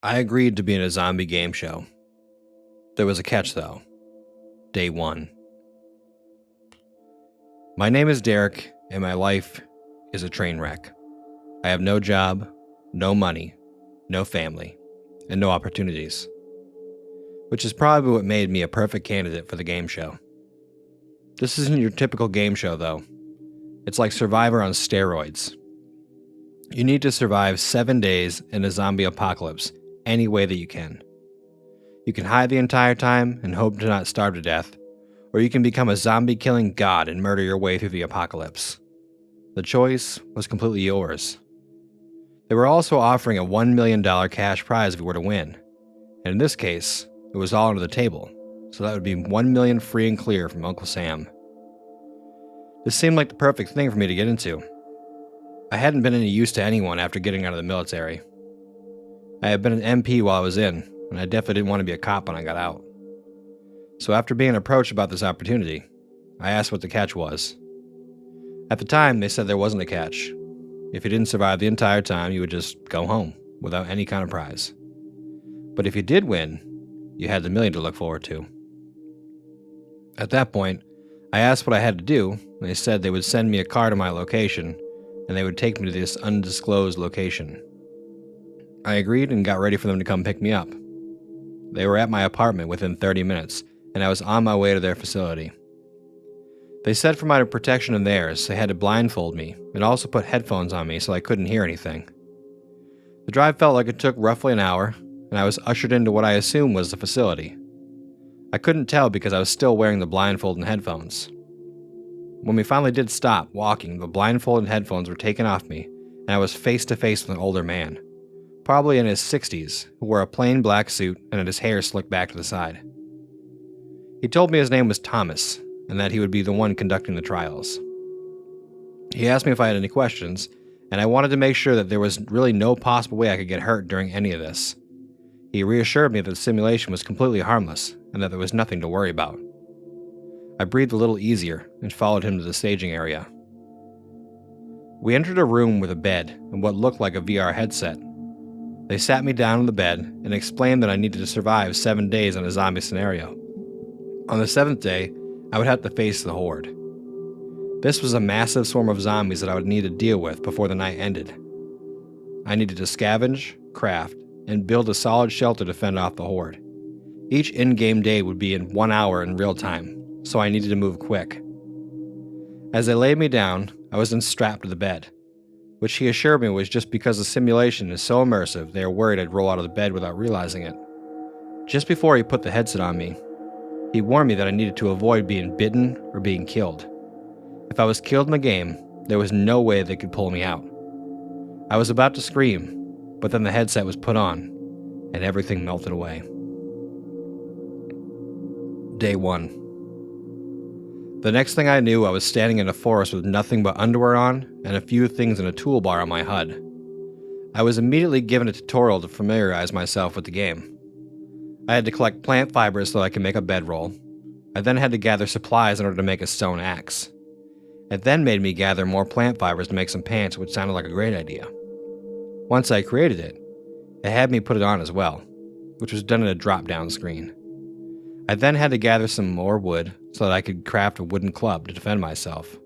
I agreed to be in a zombie game show. There was a catch, though. Day 1. My name is Derek, and my life is a train wreck. I have no job, no money, no family, and no opportunities. Which is probably what made me a perfect candidate for the game show. This isn't your typical game show, though. It's like Survivor on steroids. You need to survive 7 days in a zombie apocalypse any way that you can. You can hide the entire time and hope to not starve to death, or you can become a zombie-killing god and murder your way through the apocalypse. The choice was completely yours. They were also offering a $1 million cash prize if you were to win, and in this case, it was all under the table, so that would be $1 million free and clear from Uncle Sam. This seemed like the perfect thing for me to get into. I hadn't been any use to anyone after getting out of the military. I had been an MP while I was in, and I definitely didn't want to be a cop when I got out. So after being approached about this opportunity, I asked what the catch was. At the time, they said there wasn't a catch. If you didn't survive the entire time, you would just go home without any kind of prize. But if you did win, you had the million to look forward to. At that point, I asked what I had to do, and they said they would send me a car to my location, and they would take me to this undisclosed location. I agreed and got ready for them to come pick me up. They were at my apartment within 30 minutes, and I was on my way to their facility. They said for my protection and theirs, they had to blindfold me and also put headphones on me so I couldn't hear anything. The drive felt like it took roughly an hour, and I was ushered into what I assumed was the facility. I couldn't tell because I was still wearing the blindfold and headphones. When we finally did stop walking, the blindfold and headphones were taken off me, and I was face to face with an older man, probably in his 60s, who wore a plain black suit and had his hair slicked back to the side. He told me his name was Thomas, and that he would be the one conducting the trials. He asked me if I had any questions, and I wanted to make sure that there was really no possible way I could get hurt during any of this. He reassured me that the simulation was completely harmless, and that there was nothing to worry about. I breathed a little easier and followed him to the staging area. We entered a room with a bed and what looked like a VR headset. They sat me down on the bed and explained that I needed to survive 7 days in a zombie scenario. On the 7th day, I would have to face the horde. This was a massive swarm of zombies that I would need to deal with before the night ended. I needed to scavenge, craft, and build a solid shelter to fend off the horde. Each in-game day would be in 1 hour in real time, so I needed to move quick. As they laid me down, I was then strapped to the bed, which he assured me was just because the simulation is so immersive they are worried I'd roll out of the bed without realizing it. Just before he put the headset on me, he warned me that I needed to avoid being bitten or being killed. If I was killed in the game, there was no way they could pull me out. I was about to scream, but then the headset was put on, and everything melted away. Day 1. The next thing I knew, I was standing in a forest with nothing but underwear on and a few things in a toolbar on my HUD. I was immediately given a tutorial to familiarize myself with the game. I had to collect plant fibers so I could make a bedroll. I then had to gather supplies in order to make a stone axe. It then made me gather more plant fibers to make some pants, which sounded like a great idea. Once I created it, it had me put it on as well, which was done in a drop-down screen. I then had to gather some more wood so that I could craft a wooden club to defend myself.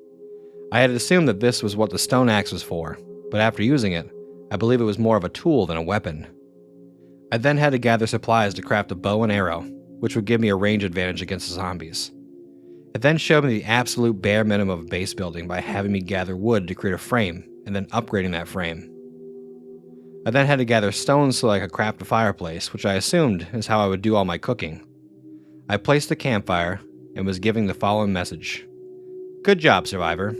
I had assumed that this was what the stone axe was for, but after using it, I believe it was more of a tool than a weapon. I then had to gather supplies to craft a bow and arrow, which would give me a range advantage against the zombies. It then showed me the absolute bare minimum of base building by having me gather wood to create a frame and then upgrading that frame. I then had to gather stones so I could craft a fireplace, which I assumed is how I would do all my cooking. I placed the campfire and was giving the following message. Good job, survivor.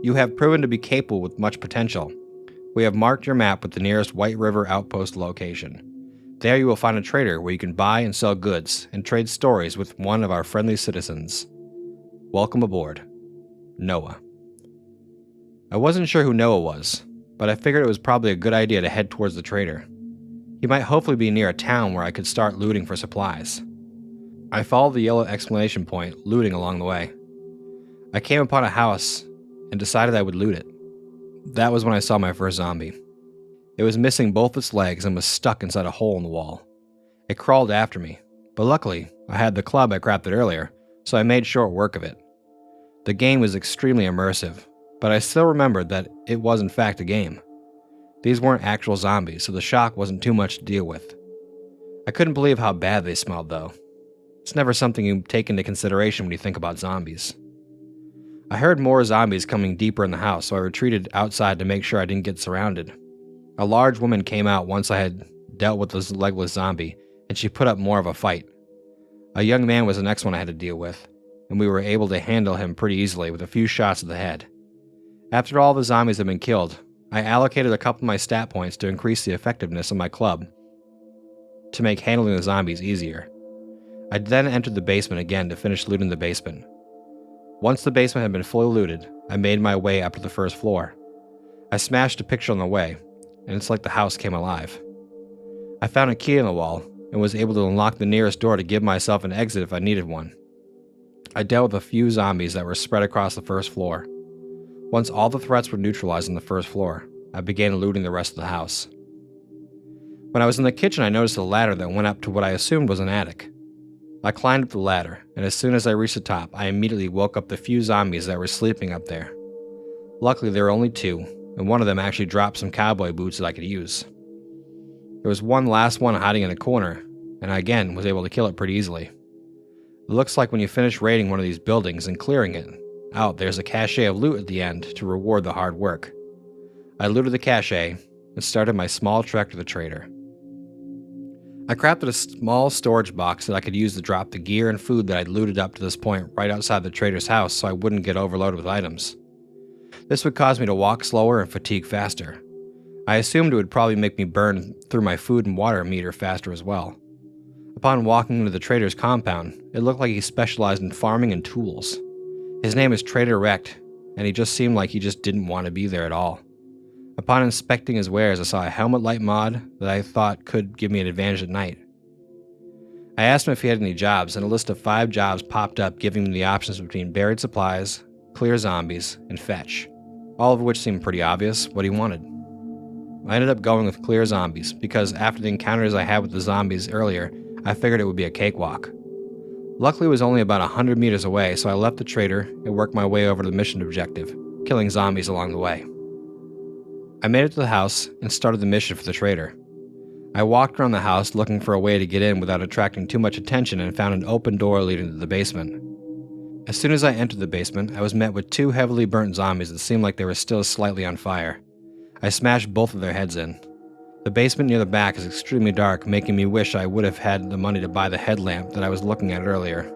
You have proven to be capable with much potential. We have marked your map with the nearest White River outpost location. There you will find a trader where you can buy and sell goods and trade stories with one of our friendly citizens. Welcome aboard. Noah. I wasn't sure who Noah was, but I figured it was probably a good idea to head towards the trader. He might hopefully be near a town where I could start looting for supplies. I followed the yellow exclamation point, looting along the way. I came upon a house and decided I would loot it. That was when I saw my first zombie. It was missing both its legs and was stuck inside a hole in the wall. It crawled after me, but luckily, I had the club I crafted earlier, so I made short work of it. The game was extremely immersive, but I still remembered that it was in fact a game. These weren't actual zombies, so the shock wasn't too much to deal with. I couldn't believe how bad they smelled, though. It's never something you take into consideration when you think about zombies. I heard more zombies coming deeper in the house, so I retreated outside to make sure I didn't get surrounded. A large woman came out once I had dealt with this legless zombie, and she put up more of a fight. A young man was the next one I had to deal with, and we were able to handle him pretty easily with a few shots to the head. After all the zombies had been killed, I allocated a couple of my stat points to increase the effectiveness of my club to make handling the zombies easier. I then entered the basement again to finish looting the basement. Once the basement had been fully looted, I made my way up to the first floor. I smashed a picture on the way, and it's like the house came alive. I found a key in the wall and was able to unlock the nearest door to give myself an exit if I needed one. I dealt with a few zombies that were spread across the first floor. Once all the threats were neutralized on the first floor, I began looting the rest of the house. When I was in the kitchen, I noticed a ladder that went up to what I assumed was an attic. I climbed up the ladder, and as soon as I reached the top, I immediately woke up the few zombies that were sleeping up there. Luckily, there were only two, and one of them actually dropped some cowboy boots that I could use. There was one last one hiding in a corner, and I again was able to kill it pretty easily. It looks like when you finish raiding one of these buildings and clearing it out, there's a cache of loot at the end to reward the hard work. I looted the cache and started my small trek to the trader. I crafted a small storage box that I could use to drop the gear and food that I'd looted up to this point right outside the trader's house so I wouldn't get overloaded with items. This would cause me to walk slower and fatigue faster. I assumed it would probably make me burn through my food and water meter faster as well. Upon walking into the trader's compound, it looked like he specialized in farming and tools. His name is Trader Rect, and he just seemed like he just didn't want to be there at all. Upon inspecting his wares, I saw a helmet light mod that I thought could give me an advantage at night. I asked him if he had any jobs, and a list of 5 jobs popped up giving me the options between buried supplies, clear zombies, and fetch, all of which seemed pretty obvious what he wanted. I ended up going with clear zombies, because after the encounters I had with the zombies earlier, I figured it would be a cakewalk. Luckily, it was only about 100 meters away, so I left the trader and worked my way over to the mission objective, killing zombies along the way. I made it to the house and started the mission for the trader. I walked around the house looking for a way to get in without attracting too much attention and found an open door leading to the basement. As soon as I entered the basement, I was met with 2 heavily burnt zombies that seemed like they were still slightly on fire. I smashed both of their heads in. The basement near the back is extremely dark, making me wish I would have had the money to buy the headlamp that I was looking at earlier.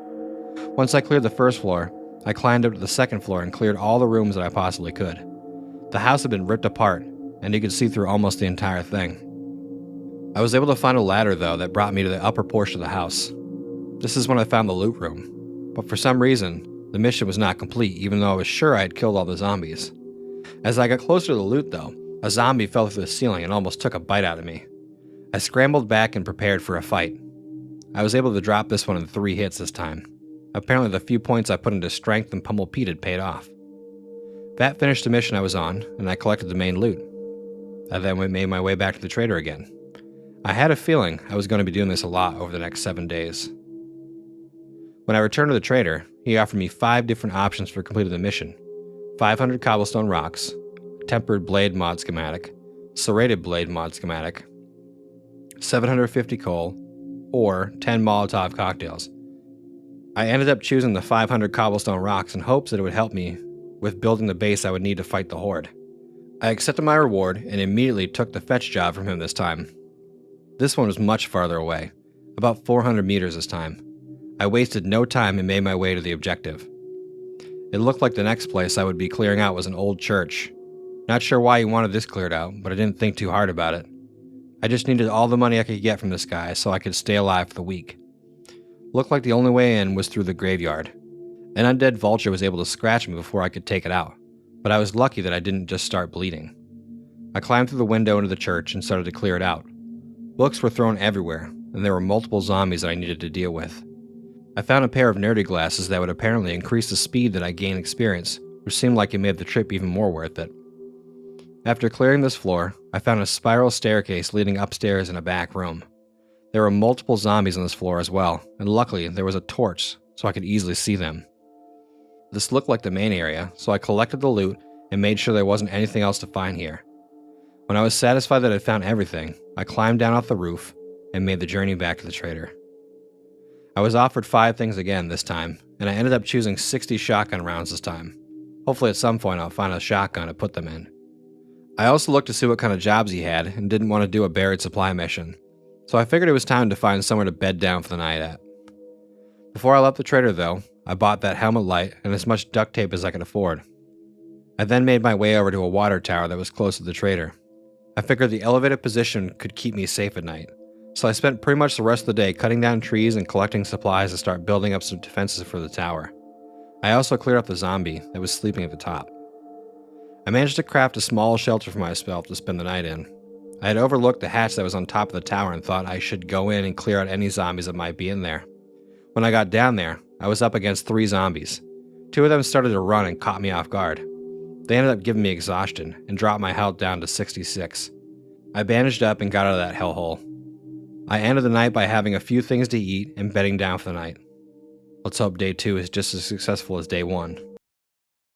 Once I cleared the first floor, I climbed up to the second floor and cleared all the rooms that I possibly could. The house had been ripped apart, and you could see through almost the entire thing. I was able to find a ladder, though, that brought me to the upper portion of the house. This is when I found the loot room, but for some reason, the mission was not complete, even though I was sure I had killed all the zombies. As I got closer to the loot, though, a zombie fell through the ceiling and almost took a bite out of me. I scrambled back and prepared for a fight. I was able to drop this one in 3 hits this time. Apparently the few points I put into strength and pummel Pete had paid off. That finished the mission I was on, and I collected the main loot. I then made my way back to the trader again. I had a feeling I was going to be doing this a lot over the next 7 days. When I returned to the trader, he offered me 5 different options for completing the mission. 500 cobblestone rocks, tempered blade mod schematic, serrated blade mod schematic, 750 coal, or 10 Molotov cocktails. I ended up choosing the 500 cobblestone rocks in hopes that it would help me with building the base I would need to fight the horde. I accepted my reward and immediately took the fetch job from him this time. This one was much farther away, about 400 meters this time. I wasted no time and made my way to the objective. It looked like the next place I would be clearing out was an old church. Not sure why he wanted this cleared out, but I didn't think too hard about it. I just needed all the money I could get from this guy so I could stay alive for the week. Looked like the only way in was through the graveyard. An undead vulture was able to scratch me before I could take it out, but I was lucky that I didn't just start bleeding. I climbed through the window into the church and started to clear it out. Books were thrown everywhere, and there were multiple zombies that I needed to deal with. I found a pair of nerdy glasses that would apparently increase the speed that I gained experience, which seemed like it made the trip even more worth it. After clearing this floor, I found a spiral staircase leading upstairs in a back room. There were multiple zombies on this floor as well, and luckily there was a torch so I could easily see them. This looked like the main area, so I collected the loot and made sure there wasn't anything else to find here. When I was satisfied that I'd found everything, I climbed down off the roof and made the journey back to the trader. I was offered 5 things again this time, and I ended up choosing 60 shotgun rounds this time. Hopefully at some point I'll find a shotgun to put them in. I also looked to see what kind of jobs he had and didn't want to do a buried supply mission, so I figured it was time to find somewhere to bed down for the night at. Before I left the trader though, I bought that helmet light and as much duct tape as I could afford. I then made my way over to a water tower that was close to the trader. I figured the elevated position could keep me safe at night, so I spent pretty much the rest of the day cutting down trees and collecting supplies to start building up some defenses for the tower. I also cleared up the zombie that was sleeping at the top. I managed to craft a small shelter for myself to spend the night in. I had overlooked the hatch that was on top of the tower and thought I should go in and clear out any zombies that might be in there. When I got down there, I was up against 3 zombies. 2 of them started to run and caught me off guard. They ended up giving me exhaustion and dropped my health down to 66. I bandaged up and got out of that hellhole. I ended the night by having a few things to eat and bedding down for the night. Let's hope day 2 is just as successful as day 1.